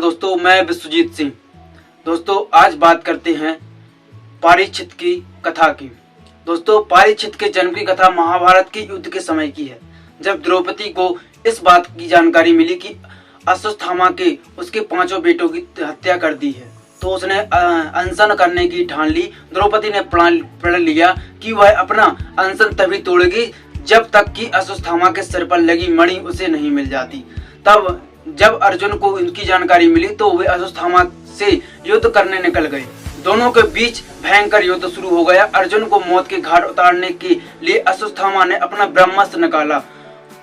दोस्तों, मैं विश्वजीत सिंह। दोस्तों, आज बात करते हैं परीक्षित की कथा की। दोस्तों, परीक्षित के जन्म की कथा महाभारत के युद्ध के समय की है, जब द्रौपदी को इस बात की जानकारी मिली कि अश्वत्थामा के उसके 5 बेटों की हत्या कर दी है, तो उसने अनशन करने की ठान ली। द्रौपदी ने प्रण लिया कि वह अपना अनशन तभी तोड़ेगी जब तक कि अश्वत्थामा के सिर पर लगी मणि उसे नहीं मिल जाती। तब जब अर्जुन को इनकी जानकारी मिली तो वे अश्वत्थामा से युद्ध करने निकल गए। दोनों के बीच भयंकर युद्ध शुरू हो गया। अर्जुन को मौत के घाट उतारने के लिए अश्वत्थामा ने अपना ब्रह्मास्त्र निकाला।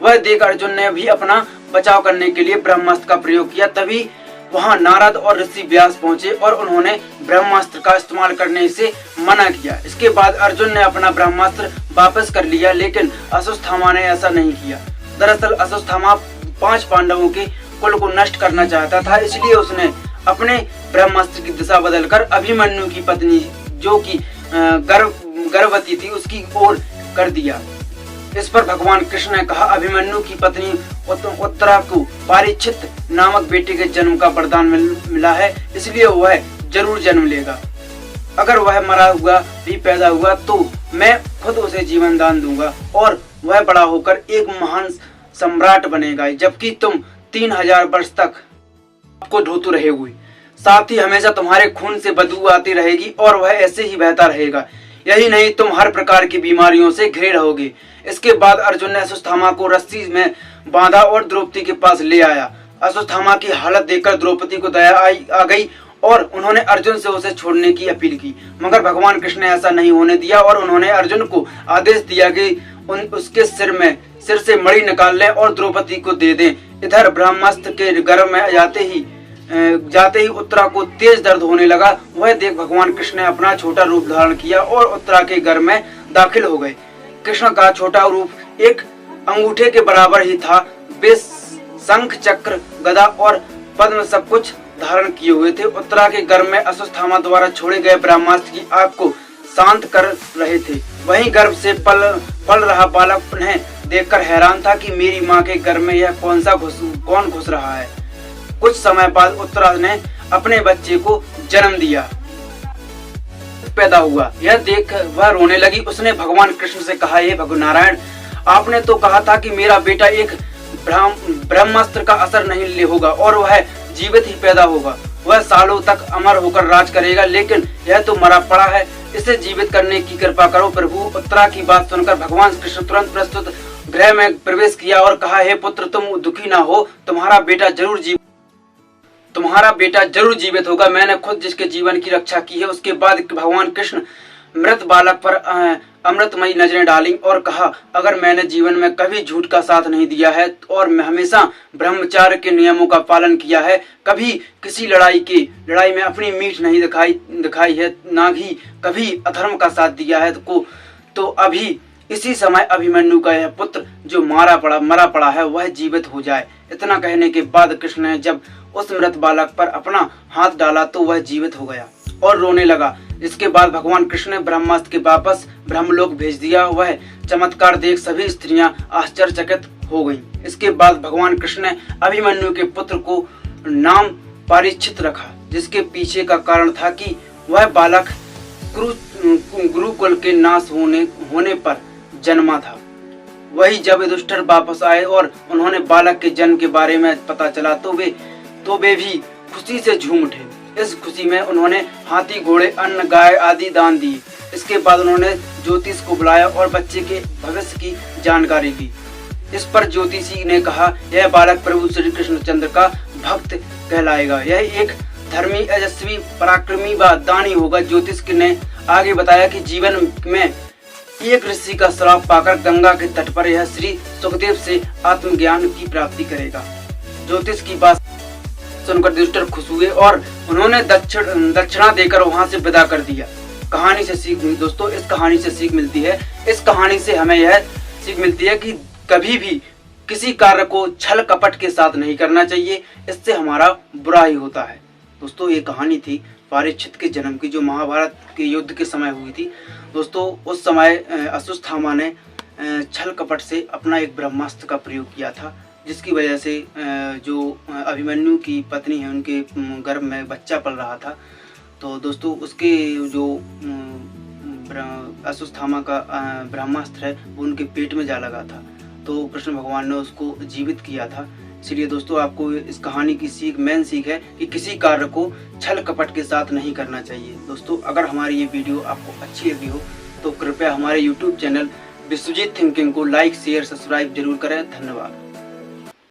वह देख अर्जुन ने भी अपना बचाव करने के लिए ब्रह्मास्त्र का प्रयोग किया। तभी वहां नारद और ऋषि व्यास पहुंचे और उन्होंने ब्रह्मास्त्र का इस्तेमाल करने से मना किया। इसके बाद अर्जुन ने अपना ब्रह्मास्त्र वापस कर लिया, लेकिन अश्वत्थामा ने ऐसा नहीं किया। दरअसल अश्वत्थामा 5 पांडवों के कुल को नष्ट करना चाहता था, इसलिए उसने अपने ब्रह्मास्त्र की दिशा बदलकर अभिमन्यु की पत्नी, जो कि गर्भवती थी, उसकी ओर कर दिया। इस पर भगवान कृष्ण ने कहा, अभिमन्यु की पत्नी उत्तरा को परीक्षित नामक बेटे के जन्म का वरदान मिला है, इसलिए वह जरूर जन्म लेगा। अगर वह मरा हुआ भी पैदा हुआ तो मैं खुद उसे जीवन दान दूंगा और वह बड़ा होकर एक महान सम्राट बनेगा, जबकि तुम 3000 वर्ष तक आपको ढोते रहोगे। साथ ही हमेशा तुम्हारे खून से बदबू आती रहेगी और वह ऐसे ही बहता रहेगा। यही नहीं, तुम हर प्रकार की बीमारियों से घिरे रहोगे। इसके बाद अर्जुन ने अश्वत्थामा को रस्सी में बांधा और द्रौपदी के पास ले आया। अश्वत्थामा की हालत देखकर द्रौपदी को दया आ गई और उन्होंने अर्जुन से उसे छोड़ने की अपील की, मगर भगवान कृष्ण ने ऐसा नहीं होने दिया और उन्होंने अर्जुन को आदेश दिया कि उसके सिर से मणि निकाल लें और द्रौपदी को दे दें। इधर ब्रह्मास्त्र के गर्भ में जाते ही उत्तरा को तेज दर्द होने लगा। वह देख भगवान कृष्ण ने अपना छोटा रूप धारण किया और उत्तरा के गर्भ में दाखिल हो गए। कृष्ण का छोटा रूप एक अंगूठे के बराबर ही था। वे शंख, चक्र, गदा और पद्म सब कुछ धारण किए हुए थे। उत्तरा के गर्भ में अश्वत्थामा द्वारा छोड़े गए ब्रह्मास्त्र की आग को शांत कर रहे थे। वहीं गर्भ से पल रहा बालक उन्हें देखकर हैरान था कि मेरी माँ के गर्भ में यह कौन घुस रहा है। कुछ समय बाद उत्तरा ने अपने बच्चे को जन्म दिया, पैदा हुआ। यह देख वह रोने लगी। उसने भगवान कृष्ण से कहा, हे भगवान नारायण, आपने तो कहा था कि मेरा बेटा एक ब्रह्मास्त्र का असर नहीं होगा और वह जीवित ही पैदा होगा। वह सालों तक अमर होकर राज करेगा, लेकिन यह तो मरा पड़ा है। इसे जीवित करने की कृपा करो प्रभु। उत्तरा की बात सुनकर भगवान कृष्ण तुरंत प्रस्तुत गृह में प्रवेश किया और कहा, हे पुत्र, तुम दुखी ना हो, तुम्हारा बेटा जरूर जीवित होगा। मैंने खुद जिसके जीवन की रक्षा की है। उसके बाद भगवान कृष्ण मृत बालक पर अमृतमयी नजरें डाली और कहा, अगर मैंने जीवन में कभी झूठ का साथ नहीं दिया है और मैं हमेशा ब्रह्मचार्य के नियमों का पालन किया है, कभी किसी लड़ाई में अपनी मीठ नहीं दिखाई है, ना ही कभी अधर्म का साथ दिया है, तो अभी इसी समय अभिमन्यु का यह पुत्र जो मरा पड़ा है वह जीवित हो जाए। इतना कहने के बाद कृष्ण ने जब उस मृत बालक पर अपना हाथ डाला तो वह जीवित हो गया और रोने लगा। इसके बाद भगवान कृष्ण ने ब्रह्मास्त्र के वापस ब्रह्मलोक भेज दिया। वह चमत्कार देख सभी स्त्रियां आश्चर्यचकित हो गईं। इसके बाद भगवान कृष्ण ने अभिमन्यु के पुत्र को नाम परीक्षित रखा, जिसके पीछे का कारण था कि वह बालक गुरुकुल के नाश होने पर जन्मा था। वही जब युधिष्ठिर वापस आए और उन्होंने बालक के जन्म के बारे में पता चला तो वे भी खुशी से झूम उठे। इस खुशी में उन्होंने हाथी, घोड़े, अन्न, गाय आदि दान दिए। इसके बाद उन्होंने ज्योतिष को बुलाया और बच्चे के भविष्य की जानकारी दी। इस पर ज्योतिषी ने कहा, यह बालक प्रभु श्री कृष्णचंद्र का भक्त कहलाएगा। यह एक धर्मी, यशस्वी, पराक्रमी व दानी होगा। ज्योतिष ने आगे बताया कि जीवन में एक ऋषि का श्राप पाकर गंगा के तट पर यह श्री सुखदेव से आत्मज्ञान की प्राप्ति करेगा। ज्योतिष की बात सुनकर युधिष्ठिर खुश हुए और उन्होंने दक्षिणा देकर वहां से विदा कर दिया। कहानी से सीख मिली दोस्तों, इस कहानी से सीख मिलती है। इस कहानी से हमें यह सीख मिलती है कि कभी भी किसी कार्य को छल कपट के साथ नहीं करना चाहिए, इससे हमारा बुरा ही होता है। दोस्तों, ये कहानी थी परीक्षित के जन्म की, जो महाभारत के युद्ध के समय हुई थी। दोस्तों, उस समय अश्वत्थामा ने छल कपट से अपना एक ब्रह्मास्त्र का प्रयोग किया था, जिसकी वजह से जो अभिमन्यु की पत्नी है उनके गर्भ में बच्चा पल रहा था। तो दोस्तों उसके जो अश्वत्थामा का ब्रह्मास्त्र है वो उनके पेट में जा लगा था, तो कृष्ण भगवान ने उसको जीवित किया था। इसलिए दोस्तों आपको इस कहानी की मेन सीख है कि किसी कार्य को छल कपट के साथ नहीं करना चाहिए। दोस्तों अगर हमारी ये वीडियो आपको अच्छी लगी हो तो कृपया हमारे YouTube चैनल विश्वजीत थिंकिंग को लाइक शेयर सब्सक्राइब जरूर करें। धन्यवाद।